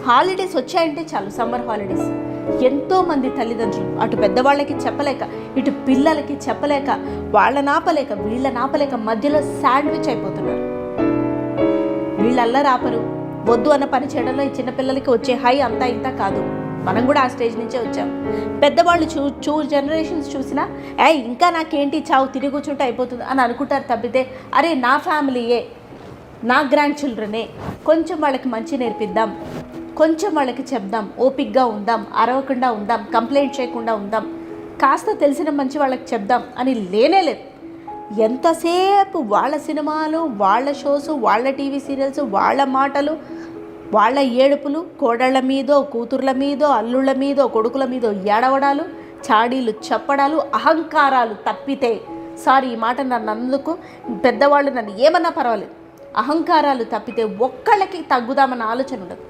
Holidays వచ్చాయంటే చాలు, summer holidays, ఎంతోమంది తల్లిదండ్రులు అటు పెద్దవాళ్ళకి చెప్పలేక ఇటు పిల్లలకి చెప్పలేక వాళ్ళనాపలేక వీళ్ళనాపలేక మధ్యలో శాండ్విచ్ అయిపోతున్నారు. వీళ్ళల్లరి ఆపరు, వద్దు అన్న పని చేయడంలో ఈ చిన్నపిల్లలకి వచ్చే హై అంతా ఇంత కాదు. మనం కూడా ఆ స్టేజ్ నుంచే వచ్చాం. పెద్దవాళ్ళు జనరేషన్స్ చూసినా ఇంకా నాకేంటి చావు తిరిగి కూర్చుంటే అయిపోతుంది అని అనుకుంటారు తప్పితే, అరే నా ఫ్యామిలీయే, నా గ్రాండ్ చిల్డ్రనే, కొంచెం వాళ్ళకి మంచి నేర్పిద్దాం, కొంచెం వాళ్ళకి చెప్దాం, ఓపిక్గా ఉందాం, అరవకుండా ఉందాం, కంప్లైంట్ చేయకుండా ఉందాం, కాస్త తెలిసిన మంచి వాళ్ళకి చెప్దాం అని లేనేలేదు. ఎంతసేపు వాళ్ళ సినిమాలు, వాళ్ళ షోసు, వాళ్ళ టీవీ సీరియల్స్, వాళ్ళ మాటలు, వాళ్ళ ఏడుపులు, కోడళ్ళ మీదో కూతుర్ల మీదో అల్లుళ్ళ మీదో కొడుకుల మీదో ఏడవడాలు, చాడీలు చెప్పడాలు, అహంకారాలు తప్పితే, సారీ ఈ మాట నన్ను అందుకు పెద్దవాళ్ళు నన్ను ఏమన్నా పర్వాలేదు, అహంకారాలు తప్పితే ఒక్కళ్ళకి తగ్గుదామన్న ఆలోచన ఉండదు.